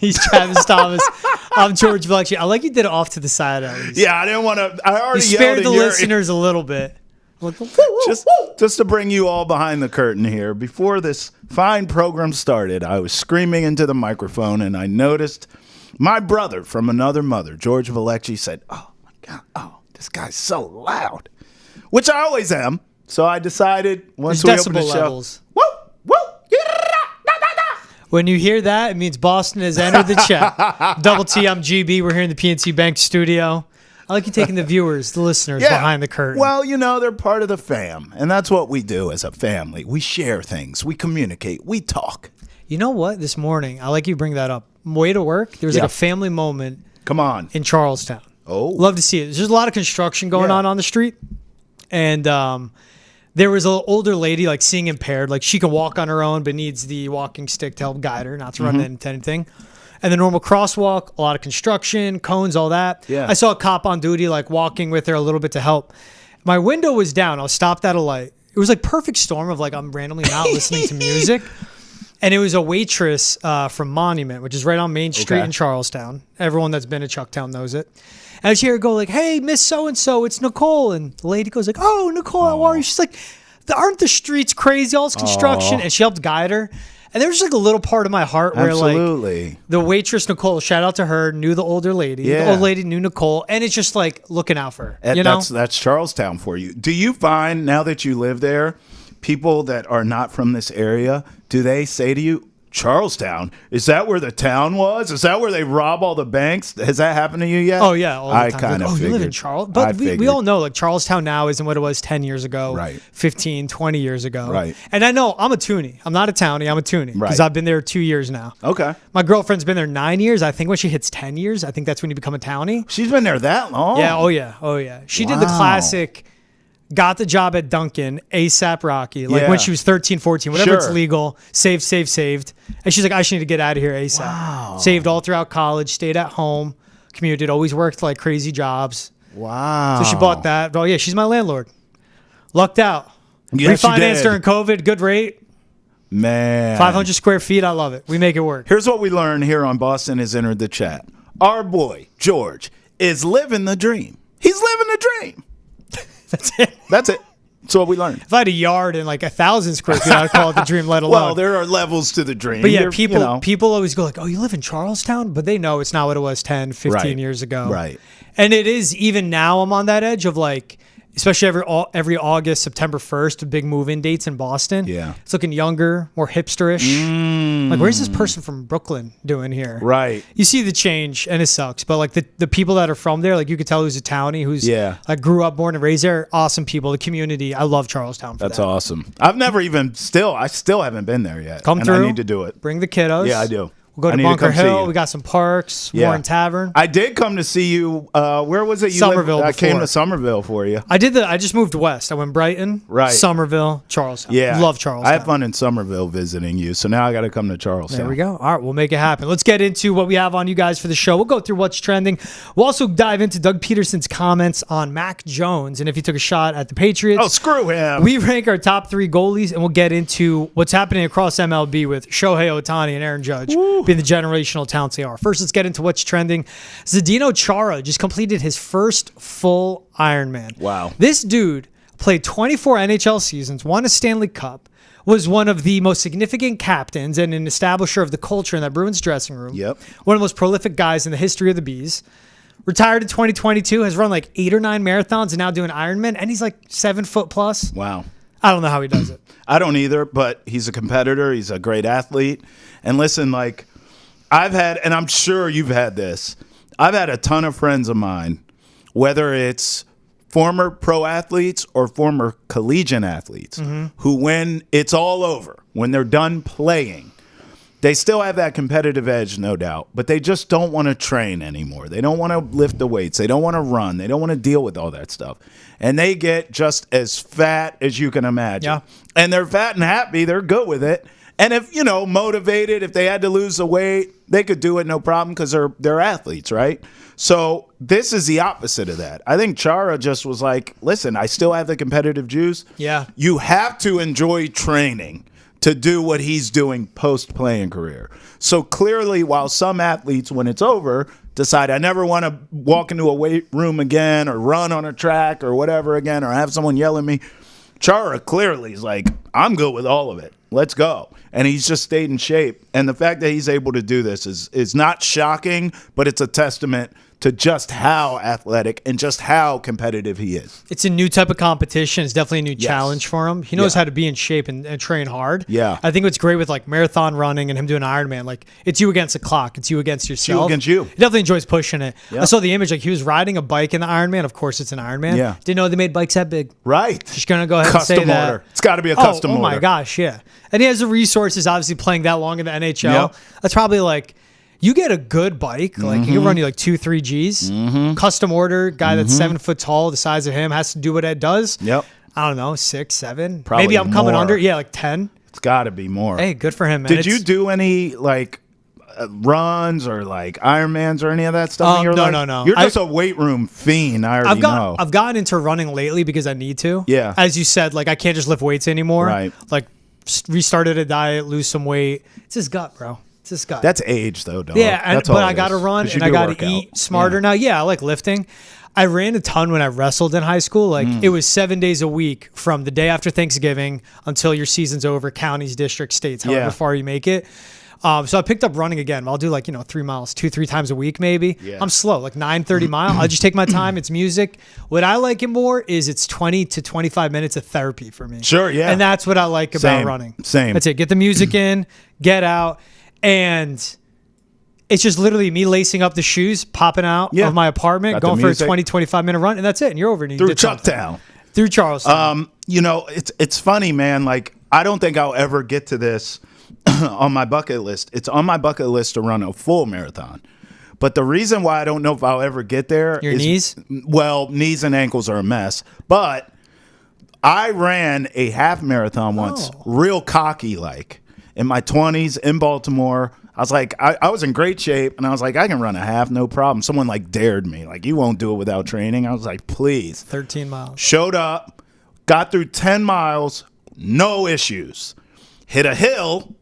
He's Travis Thomas. I'm George Balekji. I like you did it off to the side at least. Yeah, I didn't want to. I already You spared the listeners a little bit. Just to bring you all behind the curtain here. Before this fine program started, I was screaming into the microphone, and I noticed my brother from another mother, George Balekji, said, "Oh my God, this guy's so loud," which I always am. So I decided once we opened the show, levels. When you hear that, it means Boston has entered the chat. Double T, I'm GB. We're here in the PNC Bank studio. I like you taking the viewers, the listeners behind the curtain. Well, they're part of the fam, and that's what we do as a family. We share things. We communicate. We talk. You know what? This morning, I like you bring that up. Way to work. There was like a family moment. Come on. In Charlestown. Oh. Love to see it. There's a lot of construction going on the street. And there was an older lady, like seeing impaired. Like she can walk on her own, but needs the walking stick to help guide her, not to run into anything. And the normal crosswalk, a lot of construction, cones, all that. Yeah. I saw a cop on duty, like walking with her a little bit to help. My window was down. I was stopped at a light. It was like perfect storm of like I'm randomly not listening to music. And it was a waitress from Monument, which is right on Main Street in Charlestown. Everyone that's been to Chucktown knows it. And I was hear her go like, "Hey, Miss So-and-so, it's Nicole." And the lady goes like, "Oh, Nicole, how are you?" She's like, "Aren't the streets crazy? All this construction." And she helped guide her. And there's like a little part of my heart where like the waitress, Nicole, shout out to her, knew the older lady. Yeah. The old lady knew Nicole. And it's just like looking out for her. That's Charlestown for you. Do you find now that you live there, people that are not from this area, do they say to you, "Charlestown, is that where the town was? Is that where they rob all the banks?" Has that happened to you yet? Oh, yeah. All the I time. kind of figured. You live in Charlestown? But we all know like Charlestown now isn't what it was 10 years ago, right? 15, 20 years ago. Right. And I know I'm a toonie. I'm not a townie. I'm a toonie because I've been there 2 years now. Okay. My girlfriend's been there 9 years. I think when she hits 10 years, I think that's when you become a townie. She's been there that long? Yeah. Oh, yeah. Oh, yeah. She did the classic... Got the job at Dunkin', ASAP Rocky, like when she was 13, 14, whatever it's legal, saved. And she's like, "I just need to get out of here ASAP." Wow. Saved all throughout college, stayed at home, commuted, always worked like crazy jobs. Wow. So she bought that. Oh, yeah, she's my landlord. Lucked out. Yes, refinanced during COVID, good rate. Man. 500 square feet, I love it. We make it work. Here's what we learned here on Boston Has Entered the Chat. Our boy, George, is living the dream. He's living the dream. That's it. That's what we learned. If I had a yard and like 1,000 square feet, I'd call it the dream, let alone. Well, there are levels to the dream. But yeah, people always go like, "Oh, you live in Charlestown?" But they know it's not what it was 10, 15 years ago. Right. And it is, even now I'm on that edge of like, especially every August, September 1st, big move-in dates in Boston. Yeah. It's looking younger, more hipsterish. Like, where's this person from Brooklyn doing here? Right. You see the change, and it sucks. But, like, the people that are from there, like, you could tell who's a townie, who's, like, grew up, born and raised there. Awesome people. The community. I love Charlestown for that. That's awesome. I've never even, I still haven't been there yet. Come through. I need to do it. Bring the kiddos. Yeah, I do. We'll go to Bunker Hill. We got some parks, Warren Tavern. I did come to see you. Where was it? Somerville. I came to Somerville for you. I just moved west. I went Brighton, Somerville, Charlestown. Yeah. Love Charlestown. I had fun in Somerville visiting you, so now I got to come to Charlestown. There we go. All right, we'll make it happen. Let's get into what we have on you guys for the show. We'll go through what's trending. We'll also dive into Doug Pederson's comments on Mac Jones and if he took a shot at the Patriots. Oh, screw him. We rank our top 3 goalies, and we'll get into what's happening across MLB with Shohei Ohtani and Aaron Judge being the generational talents they are. First, let's get into what's trending. Zdeno Chara just completed his first full Ironman. Wow. This dude played 24 NHL seasons, won a Stanley Cup, was one of the most significant captains and an establisher of the culture in that Bruins dressing room. Yep. One of the most prolific guys in the history of the Bees. Retired in 2022, has run like 8 or 9 marathons and now doing Ironman, and he's like 7 foot plus. Wow. I don't know how he does it. I don't either, but he's a competitor. He's a great athlete. And listen, like, I've had, and I'm sure you've had this, I've had a ton of friends of mine, whether it's former pro athletes or former collegiate athletes, who, when it's all over, when they're done playing, they still have that competitive edge, no doubt, but they just don't want to train anymore. They don't want to lift the weights. They don't want to run. They don't want to deal with all that stuff. And they get just as fat as you can imagine. Yeah. And they're fat and happy. They're good with it. And if, motivated, if they had to lose the weight, they could do it no problem because they're athletes, right? So this is the opposite of that. I think Chara just was like, listen, I still have the competitive juice. Yeah. You have to enjoy training to do what he's doing post-playing career. So clearly, while some athletes, when it's over, decide I never want to walk into a weight room again or run on a track or whatever again or have someone yell at me, Chara clearly is like, I'm good with all of it. Let's go. And he's just stayed in shape. And the fact that he's able to do this is not shocking, but it's a testament to just how athletic and just how competitive he is. It's a new type of competition. It's definitely a new challenge for him. He knows how to be in shape and train hard. Yeah. I think what's great with like marathon running and him doing Ironman, like it's you against the clock. It's you against yourself. You against you. He definitely enjoys pushing it. Yeah. I saw the image, like he was riding a bike in the Ironman. Of course it's an Ironman. Yeah. Didn't know they made bikes that big. Right. Just going to go ahead Custom and say order. that. It's got to be a custom order. Oh my gosh, yeah. And he has the resources, obviously playing that long in the NHL. Yep. That's probably like, you get a good bike, like he can run you like 2-3 Gs. Custom order, guy that's 7 foot tall, the size of him, has to do what Ed does. Yep. I don't know, 6, 7. Probably Maybe I'm coming more. under. Yeah, like 10. It's got to be more. Hey, good for him, man. Did you do any like runs or like Ironmans or any of that stuff in your life? No. You're just a weight room fiend. I already know. I've gotten into running lately because I need to. Yeah. As you said, like I can't just lift weights anymore. Right. Like restarted a diet, lose some weight. It's his gut, bro. It's his gut. That's age, though, dog. Yeah, That's all but it I got to is. run 'Cause and you I do got work to out. eat smarter Yeah. now. Yeah, I like lifting. I ran a ton when I wrestled in high school. Like it was 7 days a week from the day after Thanksgiving until your season's over, counties, districts, states, however far you make it. So I picked up running again. I'll do like, 3 miles, 2-3 times a week maybe. Yeah. I'm slow, like 9:30 mile. I just take my time. It's music. What I like it more is it's 20 to 25 minutes of therapy for me. Sure, yeah. And that's what I like about running. Same. That's it. Get the music in, get out, and it's just literally me lacing up the shoes, popping out of my apartment, Got the going for a music. 20, 25 minute run, and that's it. And you're over. And you Through did something. Chucktown. Through Charleston. It's funny, man. Like, I don't think I'll ever get to this on my bucket list. It's on my bucket list to run a full marathon. But the reason why I don't know if I'll ever get there Your is, knees? Well, knees and ankles are a mess. But I ran a half marathon once, real cocky like, in my 20s in Baltimore. I was like, I was in great shape, and I was like, I can run a half, no problem. Someone like dared me, like, you won't do it without training. I was like, please. 13 miles. Showed up, got through 10 miles, no issues. Hit a hill,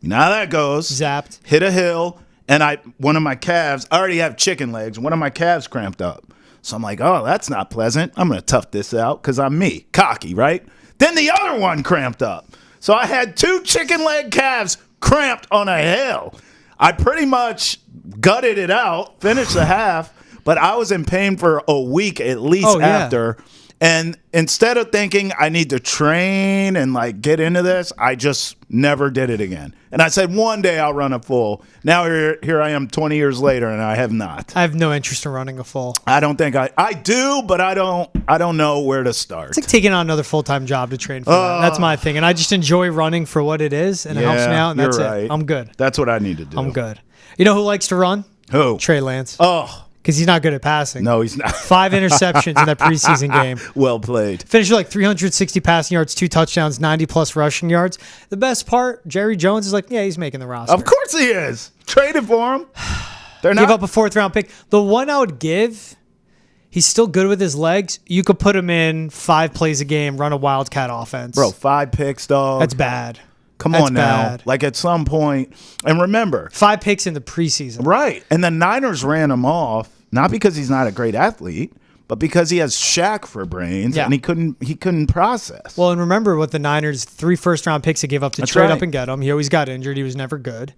you know how that goes. Zapped. Hit a hill, and one of my calves, I already have chicken legs, one of my calves cramped up. So I'm like, oh, that's not pleasant. I'm going to tough this out because I'm me, cocky, right? Then the other one cramped up. So I had 2 chicken leg calves cramped on a hill. I pretty much gutted it out, finished the half, but I was in pain for a week at least after. And instead of thinking I need to train and like get into this, I just never did it again. And I said one day I'll run a full. Now here I am 20 years later, and I have not. I have no interest in running a full. I don't think I do, but I don't know where to start. It's like taking on another full-time job to train for that. That's my thing. And I just enjoy running for what it is, and it helps me out, and that's right. it. I'm good. That's what I need to do. I'm good. You know who likes to run? Who? Trey Lance. Oh, Because he's not good at passing. no, he's not. 5 interceptions in that preseason game. Well played. Finished with like 360 passing yards, 2 touchdowns, 90-plus rushing yards. The best part, Jerry Jones is like, yeah, he's making the roster. Of course he is. Traded for him. They're not. Give up a 4th-round pick. The one I would give, he's still good with his legs. You could put him in 5 plays a game, run a Wildcat offense. Bro, 5 picks, dog. That's bad. Come That's on now. bad. Like at some point, and remember, 5 picks in the preseason. right? And the Niners ran him off not because he's not a great athlete, but because he has Shaq for brains, and he couldn't process. Well, and remember what the Niners, 3 first-round picks he gave up to That's trade right. up and get him. He always got injured. He was never good.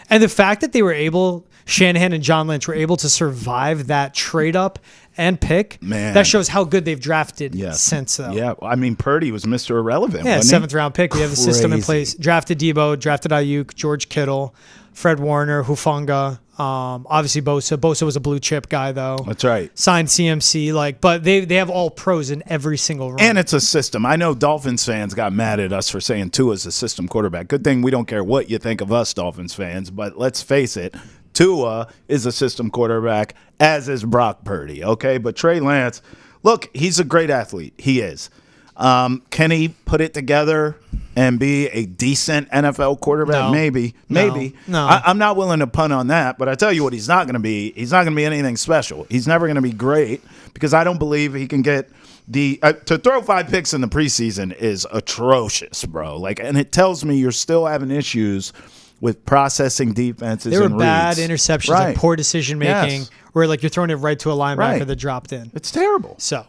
And the fact that they were able, Shanahan and John Lynch were able to survive that trade up and pick, Man. that shows how good they've drafted Yes. since, though. Yeah, I mean, Purdy was Mr. Irrelevant. Yeah, wasn't he? 7th-round pick. We have the system in Crazy. place. Drafted Debo, drafted Ayuk, George Kittle, Fred Warner, Hufanga, obviously Bosa. Bosa was a blue chip guy, though. That's right. Signed CMC, but they have all pros in every single run. And it's a system. I know Dolphins fans got mad at us for saying Tua's a system quarterback. Good thing we don't care what you think of us Dolphins fans, but let's face it, Tua is a system quarterback, as is Brock Purdy, okay? But Trey Lance, look, he's a great athlete. He is. Can he put it together? and be a decent NFL quarterback? No. Maybe. No. I'm not willing to punt on that, but I tell you what he's not going to be. He's not going to be anything special. He's never going to be great because I don't believe he can get to throw 5 picks in the preseason is atrocious, bro. Like, and it tells me you're still having issues with processing defenses. There were and bad reads. interceptions, Right. like poor decision making, Yes. where like you're throwing it right to a linebacker Right. that dropped in. It's terrible. So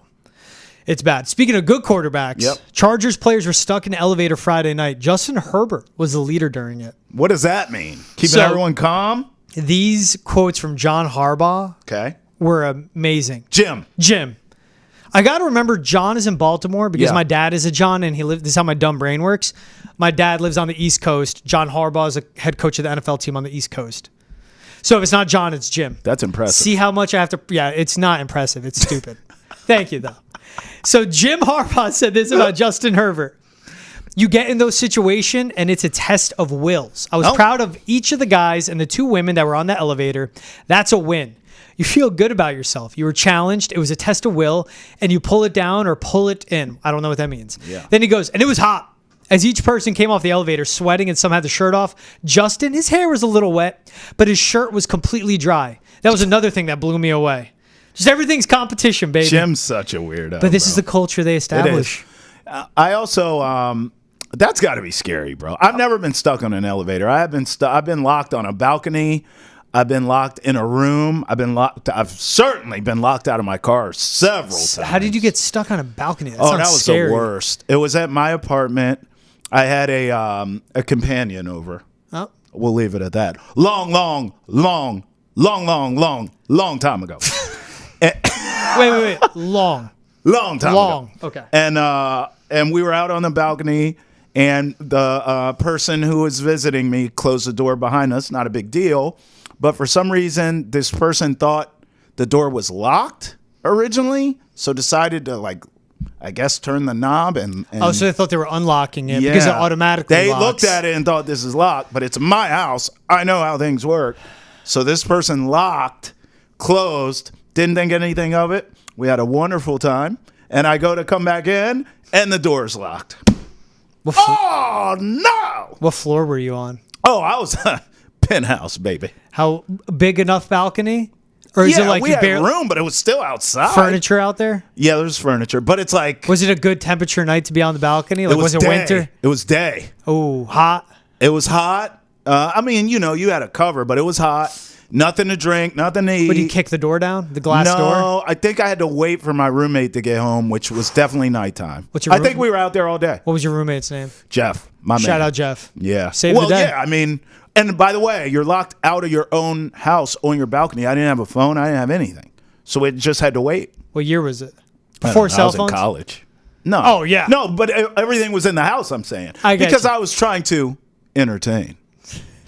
it's bad. Speaking of good quarterbacks, Yep. Chargers players were stuck in an elevator Friday night. Justin Herbert was the leader during it. What does that mean? Keeping So- everyone calm? These quotes from John Harbaugh Okay. were amazing. Jim. I got to remember John is in Baltimore because Yeah. my dad is a John and this is how my dumb brain works. My dad lives on the East Coast. John Harbaugh is a head coach of the NFL team on the East Coast. So if it's not John, it's Jim. That's impressive. See how much I have to. Yeah, it's not impressive. It's stupid. Thank you, though. So Jim Harbaugh said this about Justin Herbert. You get in those situations, and it's a test of wills. I was proud of each of the guys and the 2 women that were on the elevator. That's a win. You feel good about yourself. You were challenged. It was a test of will, and you pull it down or pull it in. I don't know what that means. Yeah. Then he goes, and it was hot. As each person came off the elevator, sweating, and some had the shirt off, Justin, his hair was a little wet, but his shirt was completely dry. That was another thing that blew me away. Just everything's competition, baby. Jim's such a weirdo. But this is bro. the culture they establish. I also that's got to be scary, bro. I've never been stuck on an elevator. I've been locked on a balcony. I've been locked in a room. I've certainly been locked out of my car several times. How did you get stuck on a balcony? That That sounds was scary. the worst. It was at my apartment. I had a companion over. Oh. We'll leave it at that. Long time ago. Wait. Long. Long time Long. ago. Okay. And we were out on the balcony, and the person who was visiting me closed the door behind us. Not a big deal, but for some reason, this person thought the door was locked originally, so decided to I guess turn the knob and So they thought they were unlocking it because it automatically They locks. looked at it and thought this is locked, but it's my house. I know how things work. So this person locked, closed, didn't think anything of it. We had a wonderful time, and I go to come back in, and the door's locked. Oh, no! What floor were you on? Oh, I was penthouse, baby. How big enough balcony? Or is it like we you had barely room, but it was still outside. furniture out there? Yeah, there's furniture, but it's like Was it a good temperature night to be on the balcony? Like was it day. winter? It was day. Oh, hot. It was hot. I mean, you had a cover, but it was hot. Nothing to drink, nothing to eat. Would you kick the door down? The glass door? No, I think I had to wait for my roommate to get home, which was definitely nighttime. What's your I think we were out there all day. What was your roommate's name? Jeff, my man. Shout out Jeff. Yeah. Save the day. Yeah, I mean, and by the way, you're locked out of your own house on your balcony. I didn't have a phone. I didn't have anything. So it just had to wait. What year was it? I Before don't know, cell I was phones? in college. No. Oh, yeah. No, but everything was in the house, I'm saying. I get because you. I was trying to entertain.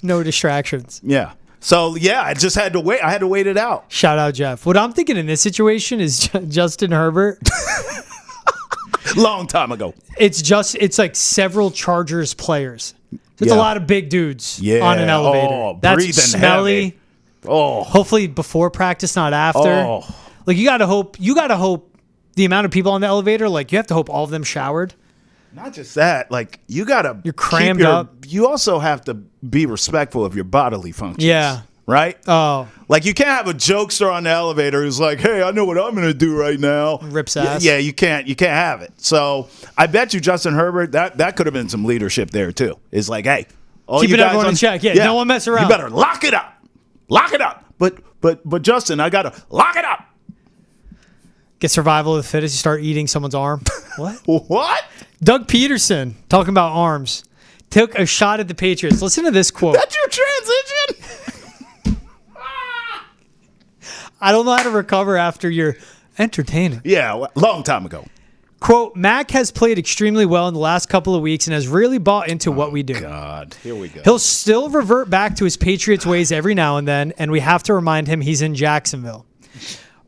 No distractions. Yeah. So, yeah, I just had to wait. I had to wait it out. Shout out Jeff. What I'm thinking in this situation is Justin Herbert. Long time ago. It's like several Chargers players. It's a Yeah. lot of big dudes Yeah. on an elevator. Oh, That's breathing smelly. heavy. Oh. Hopefully before practice, not after. Oh. Like you gotta hope the amount of people on the elevator, like you have to hope all of them showered. Not just that, like you gotta. You're crammed keep up. You also have to be respectful of your bodily functions. Yeah. Right. Oh, Like you can't have a jokester on the elevator who's like, "Hey, I know what I'm gonna do right now." Rips ass. Yeah, you can't have it. So I bet you Justin Herbert that could have been some leadership there too. Is like, hey, all Keeping you guys everyone in check. Yeah, no one mess around. You better lock it up. Lock it up. But Justin, I gotta lock it up. get survival of the fittest. You start eating someone's arm. What? What? Doug Pederson, talking about arms, took a shot at the Patriots. Listen to this quote. That's your transition? I don't know how to recover after you're entertaining. Yeah, long time ago. Quote, Mac has played extremely well in the last couple of weeks and has really bought into what we do. God, here we go. He'll still revert back to his Patriots ways every now and then, and we have to remind him he's in Jacksonville.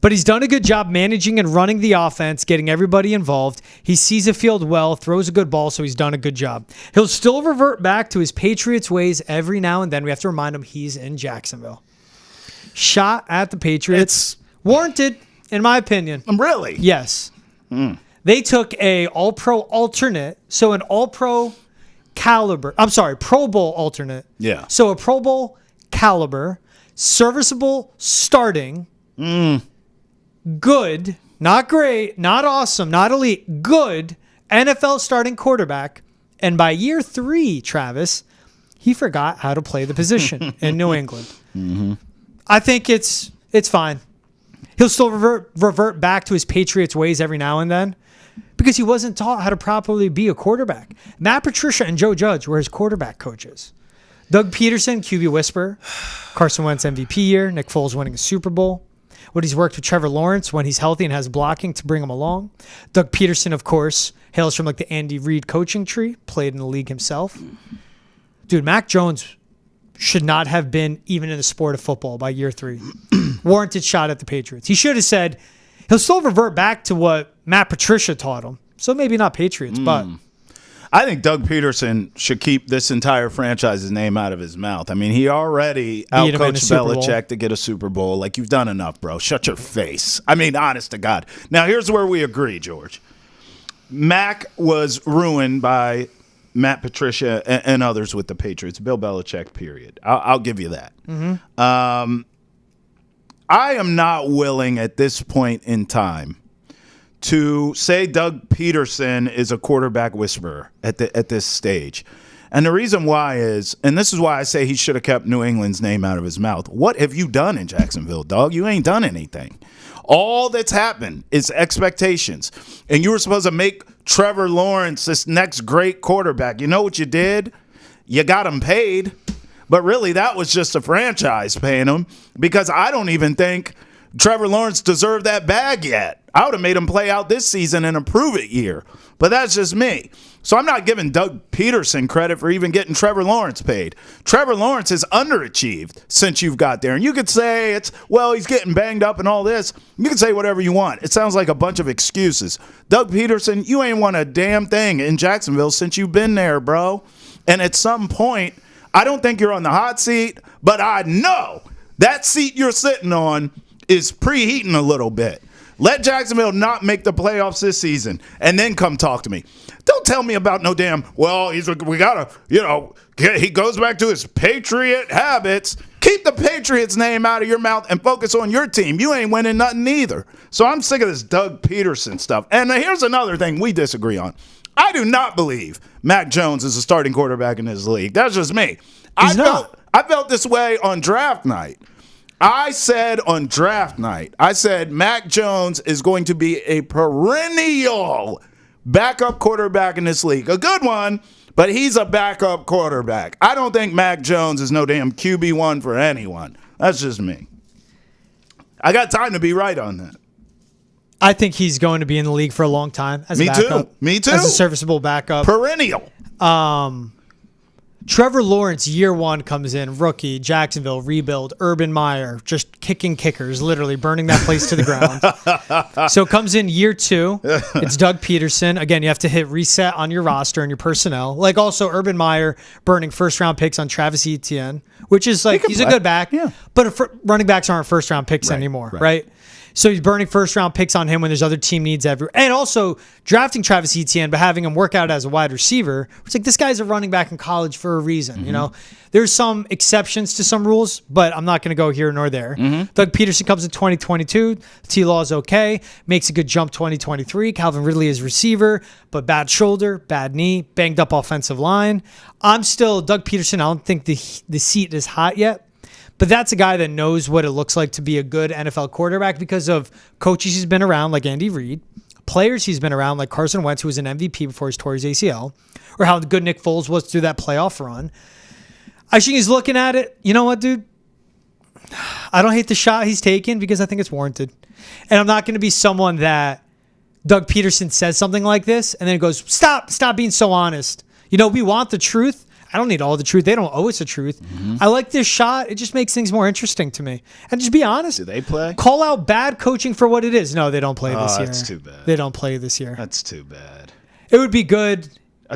But he's done a good job managing and running the offense, getting everybody involved. He sees the field well, throws a good ball, so he's done a good job. He'll still revert back to his Patriots ways every now and then. We have to remind him he's in Jacksonville. Shot at the Patriots. Warranted, in my opinion. Really? Yes. They took a all-pro alternate. So an all-pro caliber. I'm sorry, Pro Bowl alternate. Yeah. So a Pro Bowl caliber, serviceable starting, good, not great, not awesome, not elite, good NFL starting quarterback. And by year 3, Travis, he forgot how to play the position in New England. I think it's fine. He'll still revert back to his Patriots ways every now and then because he wasn't taught how to properly be a quarterback. Matt Patricia and Joe Judge were his quarterback coaches. Doug Pederson, QB whisperer. Carson Wentz MVP year. Nick Foles winning a Super Bowl. What he's worked with Trevor Lawrence when he's healthy and has blocking to bring him along. Doug Pederson, of course, hails from like the Andy Reid coaching tree. Played in the league himself. Dude, Mac Jones should not have been even in the sport of football by year 3. Warranted shot at the Patriots. He should have said he'll still revert back to what Matt Patricia taught him. So maybe not Patriots, but I think Doug Pederson should keep this entire franchise's name out of his mouth. I mean, he already outcoached Belichick to get a Super Bowl. Like, you've done enough, bro. Shut your face. I mean, honest to God. Now, here's where we agree, George. Mac was ruined by Matt Patricia and others with the Patriots. Bill Belichick, period. I'll give you that. I am not willing at this point in time to say Doug Pederson is a quarterback whisperer at this stage. And the reason why is, and this is why I say he should have kept New England's name out of his mouth. What have you done in Jacksonville, dog? You ain't done anything. All that's happened is expectations. And you were supposed to make Trevor Lawrence this next great quarterback. You know what you did? You got him paid. But really, that was just a franchise paying him because I don't even think Trevor Lawrence deserved that bag yet. I would have made him play out this season and improve it year. But that's just me. So I'm not giving Doug Pederson credit for even getting Trevor Lawrence paid. Trevor Lawrence has underachieved since you've got there. And you could say he's getting banged up and all this. You can say whatever you want. It sounds like a bunch of excuses. Doug Pederson, you ain't won a damn thing in Jacksonville since you've been there, bro. And at some point, I don't think you're on the hot seat, but I know that seat you're sitting on is preheating a little bit. Let Jacksonville not make the playoffs this season, and then come talk to me. Don't tell me about no damn, he goes back to his Patriot habits. Keep the Patriots name out of your mouth and focus on your team. You ain't winning nothing either. So I'm sick of this Doug Pederson stuff. And here's another thing we disagree on. I do not believe Mac Jones is a starting quarterback in this league. That's just me. I felt this way on draft night. I said on draft night, Mac Jones is going to be a perennial backup quarterback in this league. A good one, but he's a backup quarterback. I don't think Mac Jones is no damn QB1 for anyone. That's just me. I got time to be right on that. I think he's going to be in the league for a long time as a backup. Me too. As a serviceable backup. Perennial. Trevor Lawrence, year 1, comes in, rookie, Jacksonville, rebuild, Urban Meyer, just kicking kickers, literally burning that place to the ground. So comes in year 2, it's Doug Pederson. Again, you have to hit reset on your roster and your personnel. Like also Urban Meyer burning first-round picks on Travis Etienne, which is like, he's a good back, but running backs aren't first-round picks anymore, right? So he's burning first-round picks on him when there's other team needs everywhere. And also drafting Travis Etienne, but having him work out as a wide receiver. It's like, this guy's a running back in college for a reason, you know? There's some exceptions to some rules, but I'm not going to go here nor there. Doug Pederson comes in 2022. T-Law is okay. Makes a good jump 2023. Calvin Ridley is receiver, but bad shoulder, bad knee, banged up offensive line. I'm still Doug Pederson. I don't think the seat is hot yet. But that's a guy that knows what it looks like to be a good NFL quarterback because of coaches he's been around, like Andy Reid, players he's been around, like Carson Wentz, who was an MVP before he tore his ACL, or how good Nick Foles was through that playoff run. I think he's looking at it. You know what, dude? I don't hate the shot he's taken because I think it's warranted. And I'm not going to be someone that Doug Pederson says something like this and then goes, stop being so honest. You know, we want the truth. I don't need all the truth. They don't owe us the truth. I like this shot. It just makes things more interesting to me. And just be honest. Do they play? Call out bad coaching for what it is. No, they don't play this year. That's too bad. They don't play this year. That's too bad. It would be good.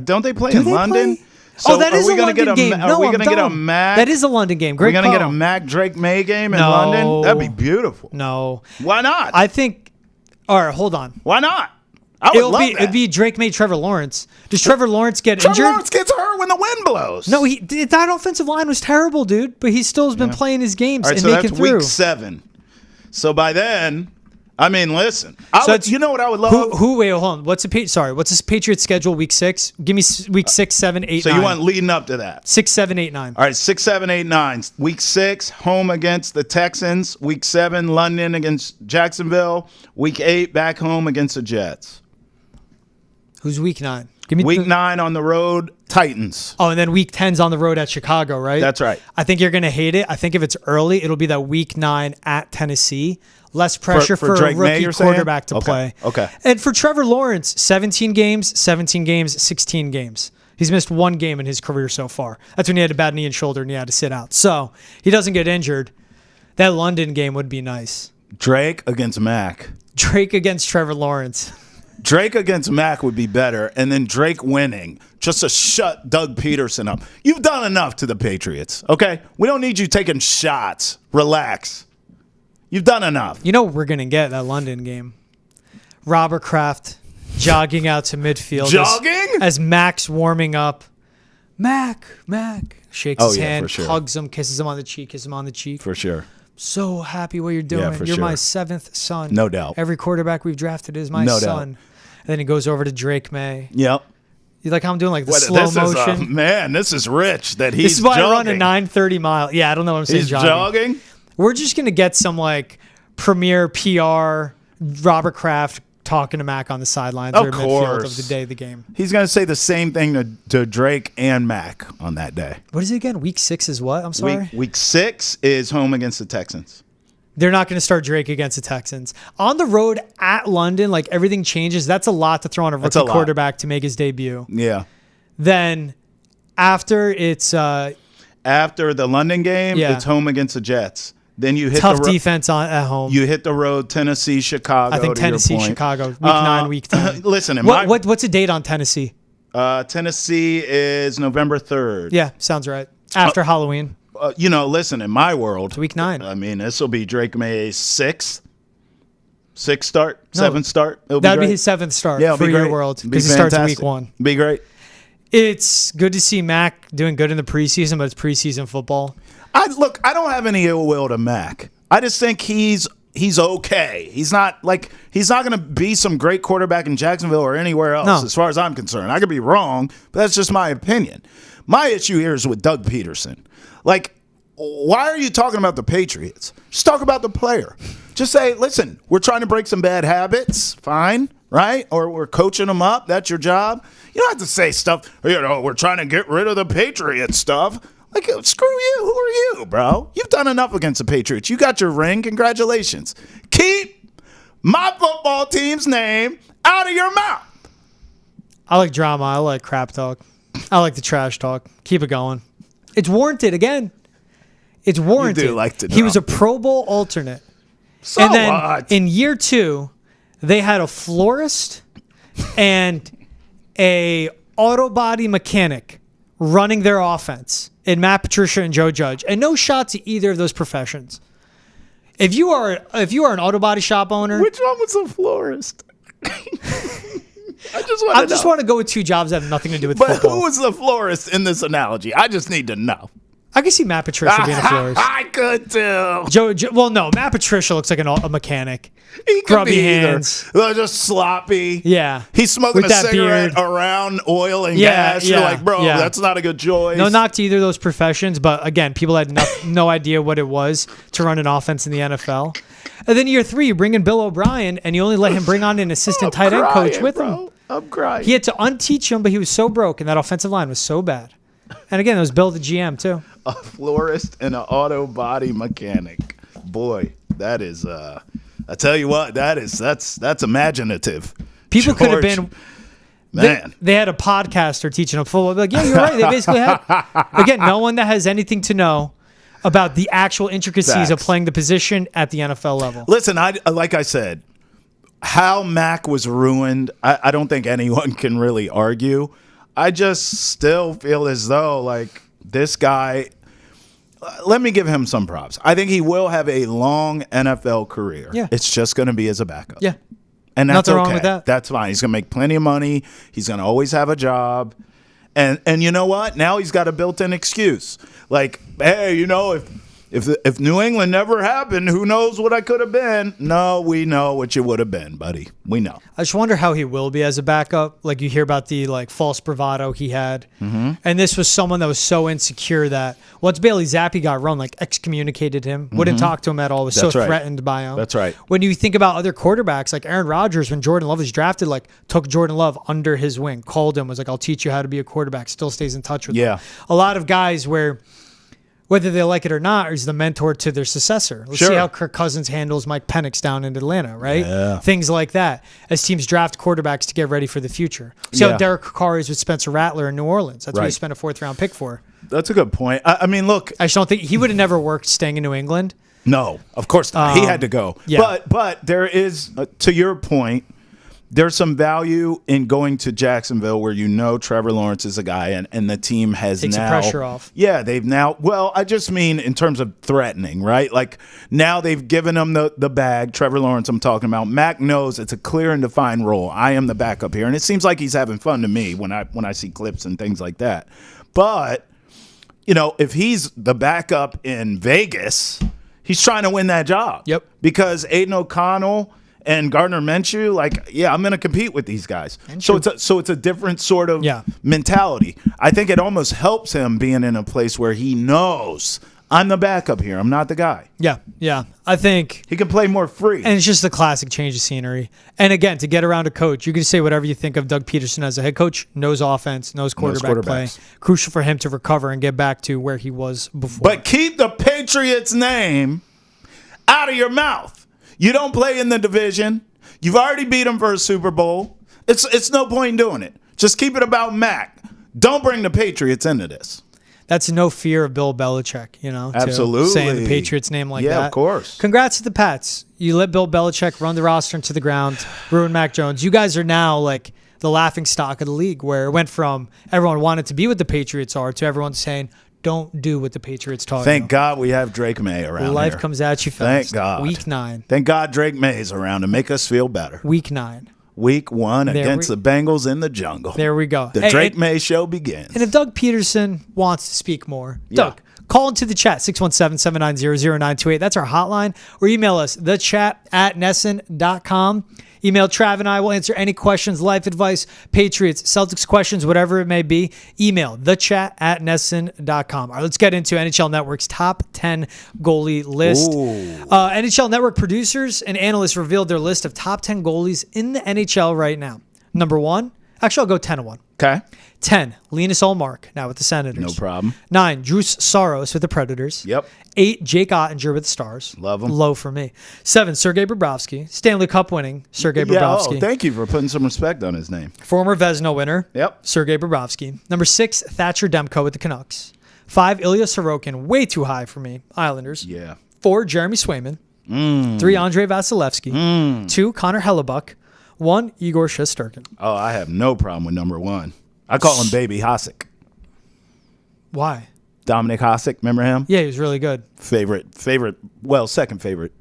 Don't they play in London? Play? So that is a London game. Are we going to get a Mac? That is a London game. Great. We're going to get a Mac Drake May game in London? That'd be beautiful. No. Why not? I think. All right, hold on. Why not? I would love that. It'd be Drake May, Trevor Lawrence. Does Trevor Lawrence get Trevor injured? Lawrence gets hurt when the wind blows. No, that offensive line was terrible, dude. But he still has been playing his games All right, and so making that's through. week 7. So by then, I mean, listen. You know what I would love? Wait, hold on. What's this Patriots schedule? Week 6. Give me week 6, 7, 8, 9. So you want leading up to that? 6, 7, 8, 9. All right, 6, 7, 8, 9. Week 6, home against the Texans. Week 7, London against Jacksonville. Week 8, back home against the Jets. Who's week 9? Give me Week 9 on the road, Titans. Oh, and then week 10's on the road at Chicago, right? That's right. I think you're going to hate it. I think if it's early, it'll be that week 9 at Tennessee. Less pressure for Drake a May, rookie you're saying? quarterback to play. Okay. And for Trevor Lawrence, 17 games, 16 games. He's missed 1 game in his career so far. That's when he had a bad knee and shoulder and he had to sit out. So he doesn't get injured. That London game would be nice. Drake against Mac. Drake against Trevor Lawrence. Drake against Mac would be better, and then Drake winning just to shut Doug Pederson up. You've done enough to the Patriots, okay? We don't need you taking shots. Relax. You've done enough. You know what we're going to get that London game? Robert Kraft jogging out to midfield. Jogging? As Mac's warming up. Mac. Shakes his hand, for sure. hugs him, kisses him on the cheek. For sure. So happy what you're doing. Yeah, for You're my sure. 7th son. No doubt. Every quarterback we've drafted is my No son. doubt. And then he goes over to Drake May. Yep. You like how I'm doing like the slow motion? This is rich that he's This is why jogging. I run a 9:30 mile. Yeah, I don't know what I'm saying. He's jogging? We're just going to get some like premier PR Robert Kraft talking to Mac on the sidelines or midfield of the day of the game. He's going to say the same thing to Drake and Mac on that day. What is it again? Week 6 is what? I'm sorry. Week 6 is home against the Texans. They're not going to start Drake against the Texans. On the road at London, like everything changes. That's a lot to throw on a rookie quarterback to make his debut. Yeah. Then after it's after the London game, it's home against the Jets. Then you hit tough defense at home. You hit the road, Tennessee, Chicago. I think Tennessee, Chicago, week 9, week 10. Listen, what's the date on Tennessee? Tennessee is November 3rd. Yeah, sounds right. After Halloween. Listen, in my world, It's week 9. I mean, this will be Drake May's 6th start, 7th start. That would be his 7th start for your world because he starts week 1. Be great. It's good to see Mac doing good in the preseason, but it's preseason football. I don't have any ill will to Mac. I just think he's okay. He's not going to be some great quarterback in Jacksonville or anywhere else, as far as I'm concerned. I could be wrong, but that's just my opinion. My issue here is with Doug Pederson. Like, why are you talking about the Patriots? Just talk about the player. Just say, listen, we're trying to break some bad habits. Fine, right? Or we're coaching them up. That's your job. You don't have to say stuff, we're trying to get rid of the Patriots stuff. Like, screw you. Who are you, bro? You've done enough against the Patriots. You got your ring. Congratulations. Keep my football team's name out of your mouth. I like drama. I like crap talk. I like the trash talk. Keep it going. It's warranted again. It's warranted. You do like to He was a Pro Bowl alternate. So and then what? in year 2, they had a florist and a auto body mechanic running their offense in Matt Patricia and Joe Judge. And no shot to either of those professions. If you are an auto body shop owner, which one was a florist? I just want to go with 2 jobs that have nothing to do with but football. Who was the florist in this analogy? I just need to know. I can see Matt Patricia being a florist. I could too. No, Matt Patricia looks like a mechanic. He could Grubby be hands. Just sloppy. Yeah. He's smoking With a that cigarette beard. around oil and Yeah, gas. yeah, You're like, bro, yeah. that's not a good choice. No knock to either of those professions, but again, people had no idea what it was to run an offense in the NFL. And then year 3, you bring in Bill O'Brien, and you only let him bring on an assistant tight end coach with him. I'm crying. He had to unteach him, but he was so broke, and that offensive line was so bad. And again, it was Bill the GM too. A florist and an auto body mechanic. Boy, that is I tell you what, that's imaginative. People could have been man. They had a podcaster teaching them football. Like, yeah, you're right. They basically had again, no one that has anything to know about the actual intricacies of playing the position at the NFL level. Listen, like I said, how Mac was ruined, I don't think anyone can really argue. I just still feel as though, like, this guy, let me give him some props. I think he will have a long NFL career. Yeah. It's just going to be as a backup. Yeah. And that's Nothing okay. wrong with that. That's fine. He's going to make plenty of money. He's going to always have a job. And you know what? Now he's got a built-in excuse. Like, hey, you know, if New England never happened, who knows what I could have been? No, we know what you would have been, buddy. We know. I just wonder how he will be as a backup. Like, you hear about the false bravado he had, and this was someone that was so insecure that once Bailey Zappi got run, excommunicated him, wouldn't talk to him at all. Was That's so right. threatened by him. That's right. When you think about other quarterbacks, like Aaron Rodgers, when Jordan Love was drafted, took Jordan Love under his wing, called him, was like, "I'll teach you how to be a quarterback." Still stays in touch with him. A lot of guys where, whether they like it or not, is the mentor to their successor. Let's see how Kirk Cousins handles Mike Penix down in Atlanta, right? Yeah. Things like that. As teams draft quarterbacks to get ready for the future. See how Derek Carr is with Spencer Rattler in New Orleans. That's what he spent a 4th-round pick for. That's a good point. I mean, look. I just don't think he would have never worked staying in New England. No, of course not. He had to go. Yeah. But there is, to your point, there's some value in going to Jacksonville where you know Trevor Lawrence is a guy and the team has Takes now. the pressure off. Yeah, they've now. Well, I just mean in terms of threatening, right? Like now they've given him the bag. Trevor Lawrence, I'm talking about. Mac knows it's a clear and defined role. I am the backup here, and it seems like he's having fun to me when I see clips and things like that. But you know, if he's the backup in Vegas, he's trying to win that job. Yep. Because Aiden O'Connell and Gardner Minshew, I'm going to compete with these guys. So it's a different sort of mentality. I think it almost helps him being in a place where he knows I'm the backup here. I'm not the guy. Yeah. I think He can play more free. and it's just the classic change of scenery. And again, to get around a coach, you can say whatever you think of Doug Pederson as a head coach, knows offense, knows quarterback play. Crucial for him to recover and get back to where he was before. But keep the Patriots name out of your mouth. You don't play in the division. You've already beat them for a Super Bowl. It's no point in doing it. Just keep it about Mac. Don't bring the Patriots into this. That's no fear of Bill Belichick, Absolutely. to saying the Patriots name like that. Yeah, of course. Congrats to the Pats. You let Bill Belichick run the roster into the ground, ruin Mac Jones. You guys are now the laughing stock of the league, where it went from everyone wanted to be what the Patriots are to everyone saying, don't do what the Patriots taught you. Thank God we have Drake May around Life here. comes at you fast. Thank God. Week 9. Thank God Drake May is around to make us feel better. Week 9. Week 1 against the Bengals in the jungle. There we go. The Drake May show begins. And if Doug Pederson wants to speak more, Doug, call into the chat, 617-790-0928. That's our hotline. Or email us, thechat@nesson.com. Email Trav and I will answer any questions, life advice, Patriots, Celtics questions, whatever it may be. Email thechat@nesson.com. All right, let's get into NHL Network's top 10 goalie list. NHL Network producers and analysts revealed their list of top 10 goalies in the NHL right now. Number 1, actually I'll go 10-1. Okay. 10, Linus Ullmark, now with the Senators. No problem. 9, Drews Saros with the Predators. Yep. 8, Jake Ottinger with the Stars. Love him. Low for me. 7, Sergei Bobrovsky. Stanley Cup winning Sergei Bobrovsky. Thank you for putting some respect on his name. Former Vezina winner. Yep. Sergei Bobrovsky. Number 6, Thatcher Demko with the Canucks. 5, Ilya Sorokin. Way too high for me. Islanders. Yeah. 4, Jeremy Swayman. 3, Andrei Vasilevsky. 2, Connor Hellebuck. 1, Igor Shesterkin. Oh, I have no problem with number 1. I call him Baby Hasek. Why? Dominic Hasek, remember him? Yeah, he was really good. Second favorite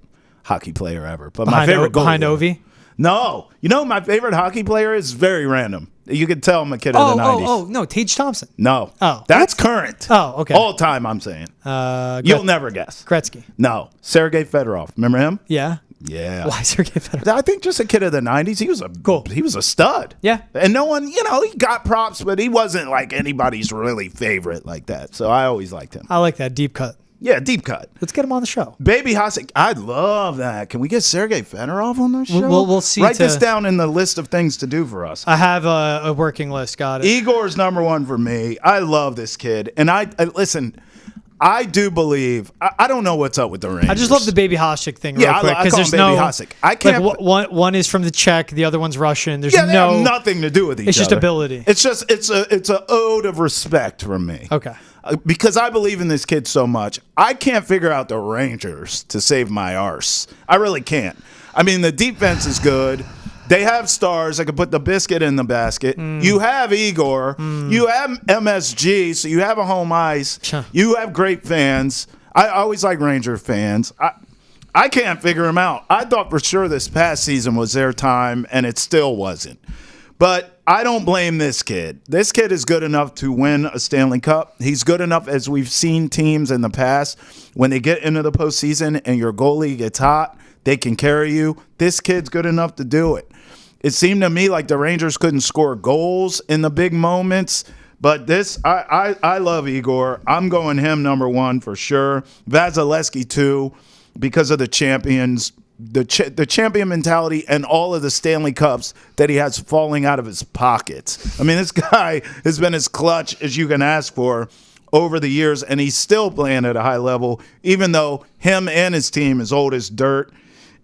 hockey player ever. But Behind my favorite goalie. Behind Ovi? No. You know my favorite hockey player is very random. You could tell I'm a kid of the 90s. No, Tage Thompson. No. Oh. That's current. Oh, okay. All time, I'm saying. You'll never guess. Gretzky. No. Sergei Fedorov. Remember him? Yeah. Yeah. Why Sergei Fedorov? I think just a kid of the 90s. He was a stud. Yeah. And no one, he got props, but he wasn't like anybody's really favorite like that. So I always liked him. I like that deep cut. Yeah, deep cut. Let's get him on the show. Baby Hasek, I love that. Can we get Sergei Fedorov on the show? We'll see. Write this down in the list of things to do for us. I have a working list. Got it. Igor's number 1 for me. I love this kid. And I listen, I do believe, I don't know what's up with the Rangers. I just love the Baby Hasek thing real quick. I call him Baby Hasek. I can't. One is from the Czech, the other one's Russian. There's they have nothing to do with each other. It's just ability. It's just, it's a ode of respect from me. Okay. Because I believe in this kid so much, I can't figure out the Rangers to save my arse. I really can't. I mean, the defense is good. They have stars. I could put the biscuit in the basket. You have Igor. You have MSG, so you have a home ice. You have great fans. I always like Ranger fans. I can't figure him out. I thought for sure this past season was their time, and it still wasn't. But I don't blame this kid. This kid is good enough to win a Stanley Cup. He's good enough, as we've seen teams in the past, when they get into the postseason and your goalie gets hot, they can carry you. This kid's good enough to do it. It seemed to me like the Rangers couldn't score goals in the big moments. But this, I love Igor. I'm going him number one for sure. Vasilevsky too, because of the champions, the champion mentality, and all of the Stanley Cups that he has falling out of his pockets. I mean, this guy has been as clutch as you can ask for over the years, and he's still playing at a high level, even though him and his team is old as dirt.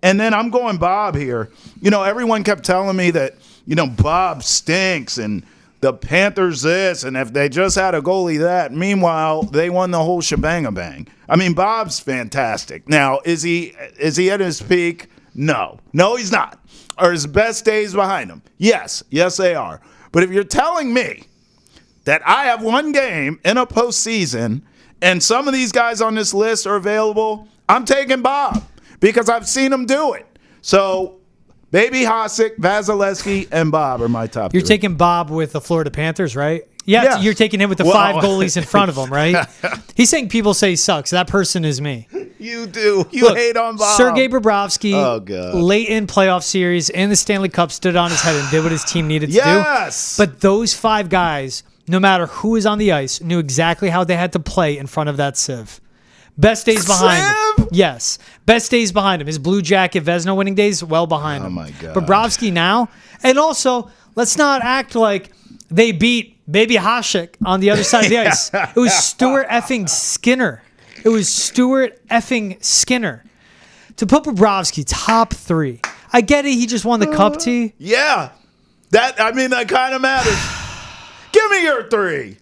And then I'm going Bob here. You know, everyone kept telling me that, you know, Bob stinks and the Panthers this, and if they just had a goalie that. Meanwhile, they won the whole shebang-a-bang. I mean, Bob's fantastic. Now, is he at his peak? No. No, he's not. Are his best days behind him? Yes. Yes, they are. But if you're telling me that I have one game in a postseason and some of these guys on this list are available, I'm taking Bob because I've seen him do it. So, Baby Hasek, Vasilevsky, and Bob are my top You're three. taking Bob with the Florida Panthers, right? Yeah, Yes. you're taking him with the 5 goalies in front of him, right? He's saying people say he sucks. That person is me. You do. You hate on Bob. Sergei Bobrovsky, Oh, God. late in playoff series in the Stanley Cup, stood on his head and did what his team needed to Yes. do. But those 5 guys, no matter who was on the ice, knew exactly how they had to play in front of that sieve. Best days behind him. Yes. Best days behind him. His Blue Jacket Vezina winning days, well behind him. Oh, my God. Bobrovsky now. And also, let's not act like they beat Baby Hasek on the other side of the ice. It was Stuart effing Skinner. It was Stuart effing Skinner. To put Bobrovsky top 3. I get it. He just won the Cup, T. Yeah. That kind of matters. Give me your 3.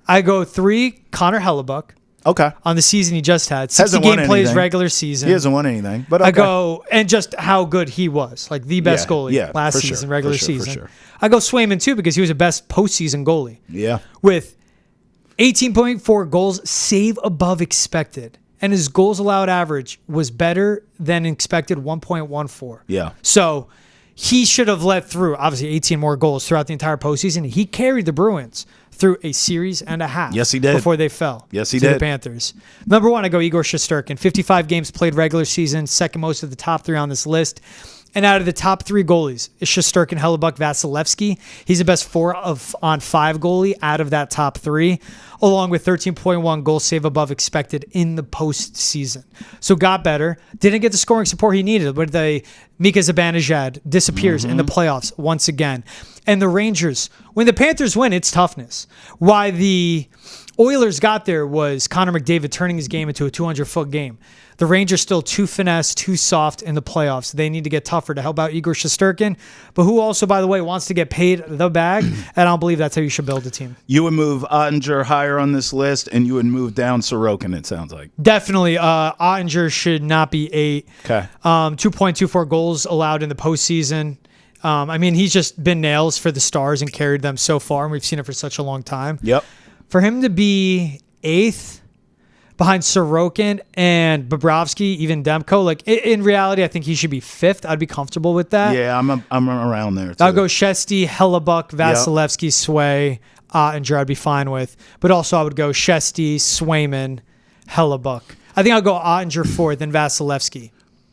I go 3, Connor Hellebuck. Okay. On the season he just had. 60 Hasn't won game plays anything. regular season. He hasn't won anything. But okay. I go, and just how good he was. Like the best goalie last for season, sure, regular for sure, season. for sure. I go Swayman too because he was a best postseason goalie. Yeah. With 18.4 goals, save above expected. And his goals allowed average was better than expected, 1.14. Yeah. So he should have let through, obviously, 18 more goals throughout the entire postseason. He carried the Bruins through a series and a half. Yes, he did. Before they fell. Yes, he to did. the Panthers. Number 1, I go Igor Shesterkin. 55 games played regular season, second most of the top 3 on this list. And out of the top 3 goalies is Shesterkin, Hellebuck, Vasilevsky. He's the best 4 on 5 goalie out of that top 3, along with 13.1 goals save above expected in the postseason. So got better. Didn't get the scoring support he needed, but the Mika Zibanejad disappears in the playoffs once again. And the Rangers, when the Panthers win, it's toughness. Why the Oilers got there was Connor McDavid turning his game into a 200-foot game. The Rangers still too finesse, too soft in the playoffs. They need to get tougher to help out Igor Shesterkin, but who also, by the way, wants to get paid the bag, and I don't believe that's how you should build a team. You would move Ottinger higher on this list, and you would move down Sorokin, it sounds like. Definitely. Ottinger should not be 8. Okay. 2.24 goals allowed in the postseason. He's just been nails for the Stars and carried them so far, and we've seen it for such a long time. Yep. For him to be 8th behind Sorokin and Bobrovsky, even Demko, like in reality, I think he should be 5th. I'd be comfortable with that. Yeah, I'm around there too. I'll go Shesty, Hellebuck, Vasilevsky, Sway, Ottinger. I'd be fine with. But also I would go Shesty, Swayman, Hellebuck. I think I'll go Ottinger 4th, then Vasilevsky.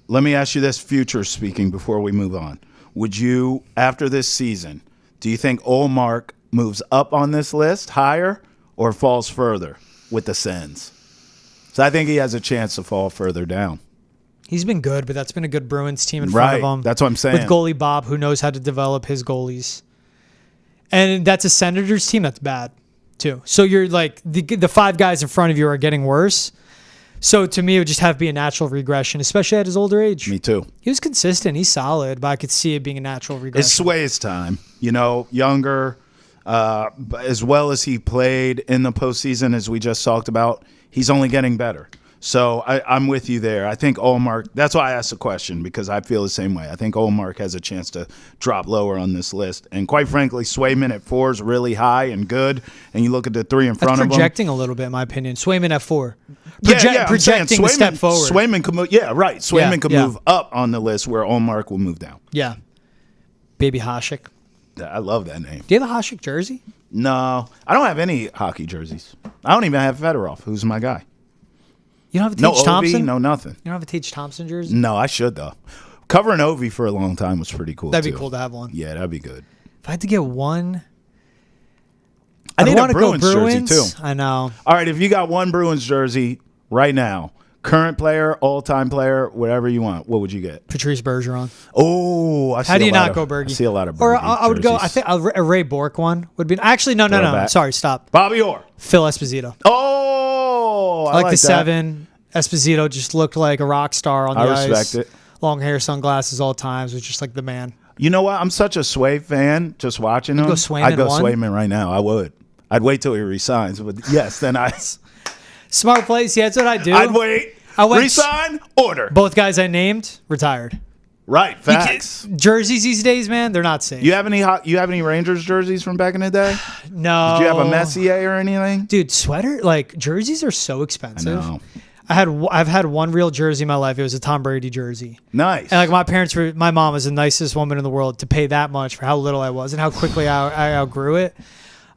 Let me ask you this, future speaking, before we move on. Would you, after this season, do you think Ullmark moves up on this list higher or falls further with the Sens? So I think he has a chance to fall further down. He's been good, but that's been a good Bruins team in front of him. That's what I'm saying. With goalie Bob, who knows how to develop his goalies. And that's a Senators team that's bad, too. So you're like, the 5 guys in front of you are getting worse. So to me, it would just have to be a natural regression, especially at his older age. Me too. He was consistent. He's solid, but I could see it being a natural regression. It's Sway's time. Younger, as well as he played in the postseason, as we just talked about, he's only getting better. So I'm with you there. I think Allmark, that's why I asked the question, because I feel the same way. I think Allmark has a chance to drop lower on this list. And quite frankly, Swayman at 4 is really high and good. And you look at the 3 in front of him. Projecting a little bit, in my opinion. Swayman at 4. Projecting a step forward. Swayman could move. Yeah, right. Swayman could move up on the list where Allmark will move down. Yeah. Baby Hasek. I love that name. Do you have a Hasek jersey? No. I don't have any hockey jerseys. I don't even have Fedorov, who's my guy. You don't have a Tage Thompson? No, nothing. You don't have a Tage Thompson jersey? No, I should, though. Covering Ovi for a long time was pretty cool, That'd be cool to have one. Yeah, that'd be good. If I had to get one, I need a Bruins jersey, too. I know. All right, if you got one Bruins jersey right now, current player, all-time player, whatever you want, what would you get? Patrice Bergeron. Oh, How do you not go Bergie? I see a lot of Bergie Or I would go, I jerseys. think a Ray Bourque one would be. Actually, no. Sorry, stop. Bobby Orr. Phil Esposito. Oh, I like the that. 7. Esposito just looked like a rock star on the ice. I respect it. Long hair, sunglasses all times. Was just like the man. You know what? I'm such a Sway fan just watching him. Go Swayman I'd go one? Swayman right now. I would. I'd wait till he resigns. But yes, then Smart place. Yeah, that's what I do. I'd wait. I went Resign, order. Both guys I named retired. Right, facts. Jerseys these days, man, they're not safe. You have any Rangers jerseys from back in the day? No. Did you have a Messier or anything? Dude, jerseys are so expensive. I know. I've had one real jersey in my life. It was a Tom Brady jersey. Nice. And my mom was the nicest woman in the world to pay that much for how little I was and how quickly I outgrew it.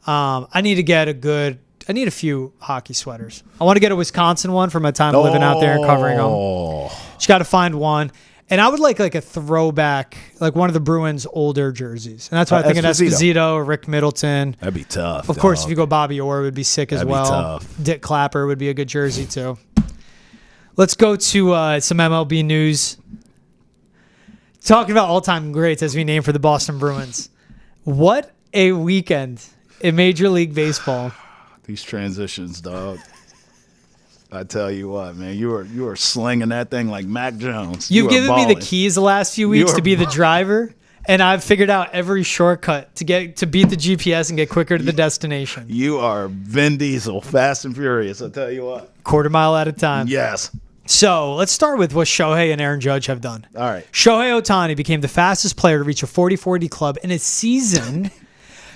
I need a few hockey sweaters. I want to get a Wisconsin one for my time living out there and covering them. Just got to find one. And I would like a throwback, like one of the Bruins' older jerseys. And that's why I think an Esposito or Rick Middleton. That'd be tough. Of course, if you go Bobby Orr, it would be sick as well. Tough. Dick Clapper would be a good jersey, too. Let's go to some MLB news. Talking about all-time greats as we name for the Boston Bruins. What a weekend in Major League Baseball. These transitions, dog. I tell you what, man, you were slinging that thing like Mac Jones. You've given me the keys the last few weeks to be the driver, and I've figured out every shortcut to beat the GPS and get quicker to the destination. You are Vin Diesel, fast and furious. I tell you what, quarter mile at a time. Yes. So let's start with what Shohei and Aaron Judge have done. All right. Shohei Ohtani became the fastest player to reach a 40-40 club in a season,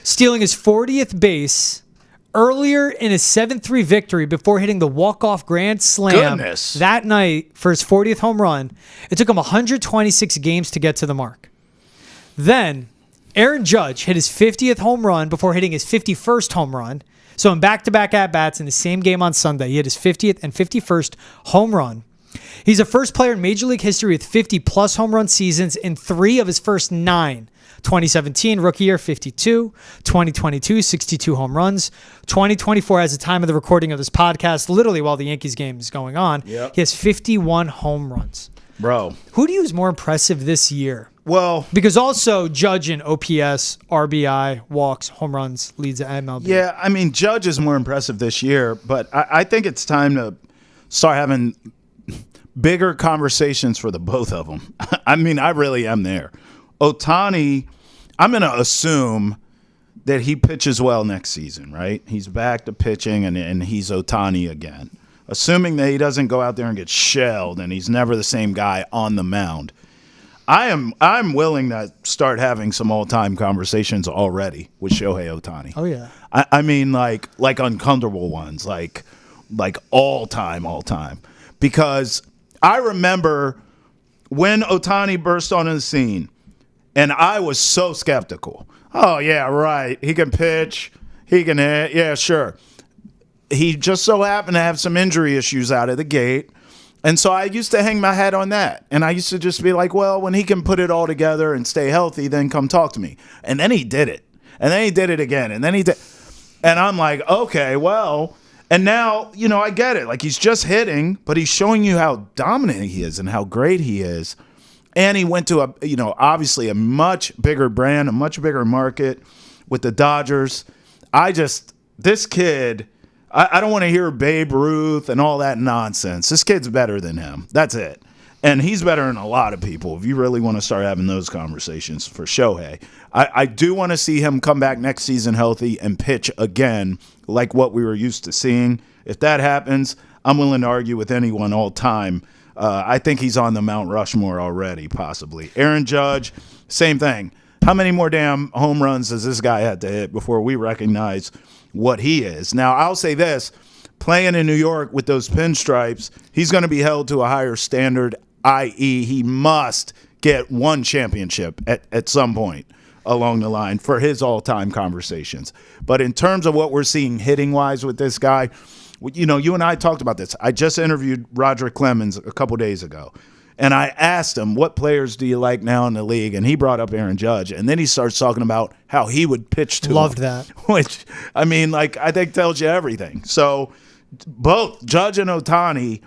stealing his 40th base earlier in a 7-3 victory before hitting the walk-off grand slam that night for his 40th home run. It took him 126 games to get to the mark. Then Aaron Judge hit his 50th home run before hitting his 51st home run. So in back-to-back at-bats in the same game on Sunday, he hit his 50th and 51st home run. He's the first player in Major League history with 50-plus home run seasons in 3 of his first 9. 2017, rookie year, 52. 2022, 62 home runs. 2024, as the time of the recording of this podcast, literally while the Yankees game is going on, He has 51 home runs. Bro. Who do you is more impressive this year? Well, because also Judge in OPS, RBI, walks, home runs, leads the MLB. Yeah, I mean, Judge is more impressive this year, but I think it's time to start having bigger conversations for the both of them. I mean, I really am there. Ohtani, I'm going to assume that he pitches well next season, right? He's back to pitching, and he's Ohtani again. Assuming that he doesn't go out there and get shelled and he's never the same guy on the mound. I'm willing to start having some all-time conversations already with Shohei Ohtani. Oh, yeah. I mean, like uncomfortable ones, like all-time. Because I remember when Ohtani burst onto the scene, and I was so skeptical. Oh, yeah, right. He can pitch. He can hit. Yeah, sure. He just so happened to have some injury issues out of the gate. And so I used to hang my hat on that. And I used to just be like, well, when he can put it all together and stay healthy, then come talk to me. And then he did it. And then he did it again. And then he did. And I'm like, okay, well. And now, I get it. Like, he's just hitting, but he's showing you how dominant he is and how great he is. And he went to obviously a much bigger brand, a much bigger market with the Dodgers. This kid, I don't want to hear Babe Ruth and all that nonsense. This kid's better than him. That's it. And he's better than a lot of people if you really want to start having those conversations for Shohei. I do want to see him come back next season healthy and pitch again like what we were used to seeing. If that happens, I'm willing to argue with anyone all time. I think he's on the Mount Rushmore already, possibly. Aaron Judge, same thing. How many more damn home runs does this guy have to hit before we recognize what he is? Now, I'll say this. Playing in New York with those pinstripes, he's going to be held to a higher standard, i.e. he must get one championship at some point along the line for his all-time conversations. But in terms of what we're seeing hitting-wise with this guy, you know, you and I talked about this. I just interviewed Roderick Clemens a couple days ago, and I asked him, what players do you like now in the league? And he brought up Aaron Judge, and then he starts talking about how he would pitch to Loved him. that. Which, I mean, like, I think tells you everything. So both Judge and Ohtani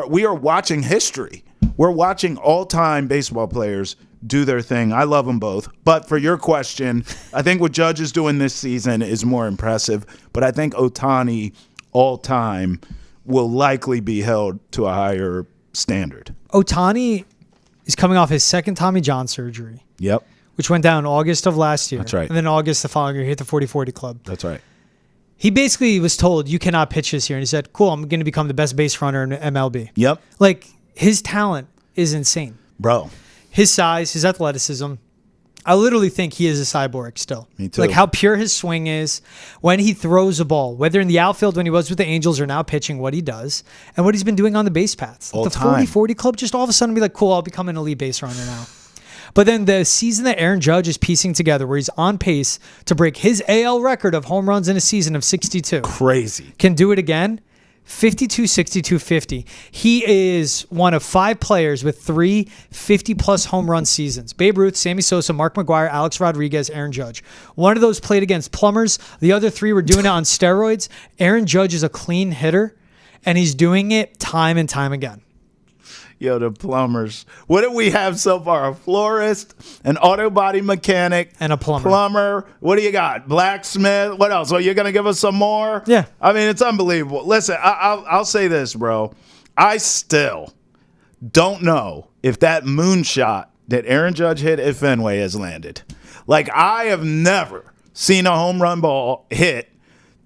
we are watching history. We're watching all-time baseball players do their thing. I love them both. But for your question, I think what Judge is doing this season is more impressive. But I think Ohtani all-time will likely be held to a higher standard. Ohtani is coming off his second Tommy John surgery. Yep. Which went down August of last year. That's right. And then August the following year, he hit the 40-40 club. That's right. He basically was told, you cannot pitch this year. And he said, cool, I'm going to become the best base runner in MLB. Yep. Like, his talent is insane. Bro. His size, his athleticism. I literally think he is a cyborg still. Me too. Like, how pure his swing is when he throws a ball, whether in the outfield when he was with the Angels or now pitching, what he does, and what he's been doing on the base paths. Like All the time. 40-40 club just all of a sudden be like, cool, I'll become an elite base runner now. But then the season that Aaron Judge is piecing together, where he's on pace to break his AL record of home runs in a season of 62. Crazy. Can do it again. 52, 62, 50. He is one of 5 players with 3 50-plus home run seasons. Babe Ruth, Sammy Sosa, Mark McGwire, Alex Rodriguez, Aaron Judge. One of those played against plumbers. The other 3 were doing it on steroids. Aaron Judge is a clean hitter, and he's doing it time and time again. Yo, the plumbers. What do we have so far? A florist, an auto body mechanic, And a plumber. What do you got? Blacksmith. What else? Well, you're gonna give us some more? Yeah. I mean, it's unbelievable. Listen, I'll say this, bro. I still don't know if that moonshot that Aaron Judge hit at Fenway has landed. Like, I have never seen a home run ball hit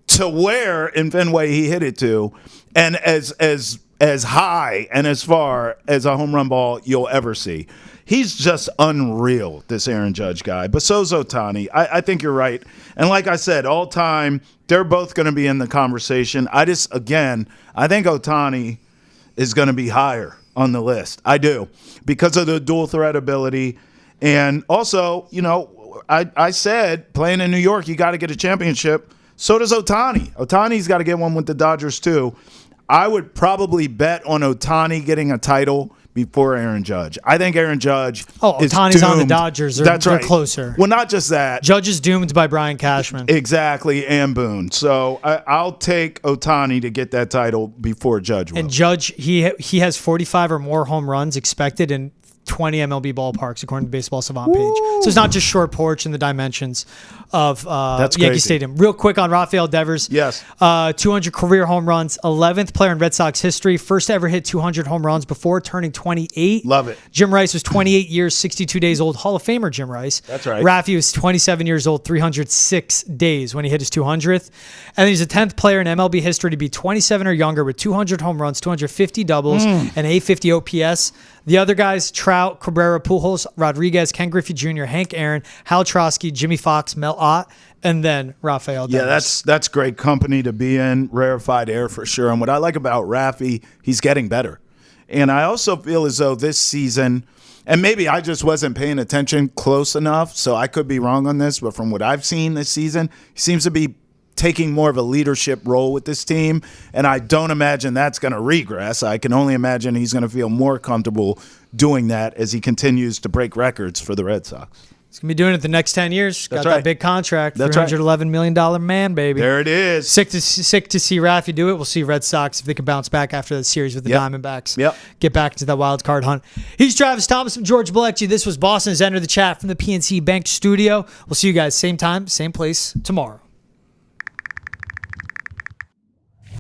to where in Fenway he hit it to, and as high and as far as a home run ball you'll ever see. He's just unreal, this Aaron Judge guy. But so's Ohtani. I think you're right. And like I said, all time, they're both going to be in the conversation. I think Ohtani is going to be higher on the list. I do. Because of the dual threat ability. And also, you know, I said playing in New York, you got to get a championship. So does Ohtani. Ohtani's got to get one with the Dodgers too. I would probably bet on Ohtani getting a title before Aaron Judge. I think Aaron Judge is Ohtani's on the doomed. Dodgers. They're right. closer. Well, not just that. Judge is doomed by Brian Cashman. Exactly, and Boone. So I'll take Ohtani to get that title before Judge will. And Judge, he has 45 or more home runs expected in 20 MLB ballparks, according to Baseball Savant page. So it's not just short porch in the dimensions of Yankee crazy. Stadium. Real quick on Rafael Devers. Yes. 200 career home runs, 11th player in Red Sox history, first to ever hit 200 home runs before turning 28. Love it. Jim Rice was 28 years, 62 days old. Hall of Famer Jim Rice. That's right. Rafi was 27 years old, 306 days when he hit his 200th. And he's the 10th player in MLB history to be 27 or younger with 200 home runs, 250 doubles, and 850 OPS. The other guys, Trout, Cabrera, Pujols, Rodriguez, Ken Griffey Jr., Hank Aaron, Hal Trosky, Jimmy Fox, Mel Ott, and then Rafael Devers. Yeah, that's great company to be in, rarefied air for sure. And what I like about Rafi, he's getting better. And I also feel as though this season, and maybe I just wasn't paying attention close enough, so I could be wrong on this, but from what I've seen this season, he seems to be taking more of a leadership role with this team, and I don't imagine that's going to regress. I can only imagine he's going to feel more comfortable doing that as he continues to break records for the Red Sox. He's going to be doing it the next 10 years. That's Got right. that big contract, That's right. $311 million man, baby. There it is. Sick to see Rafi do it. We'll see Red Sox if they can bounce back after the series with the Diamondbacks. Yep. Get back to that wild card hunt. He's Travis Thomas from George Balekji. This was Boston's Enter the Chat from the PNC Bank studio. We'll see you guys same time, same place tomorrow.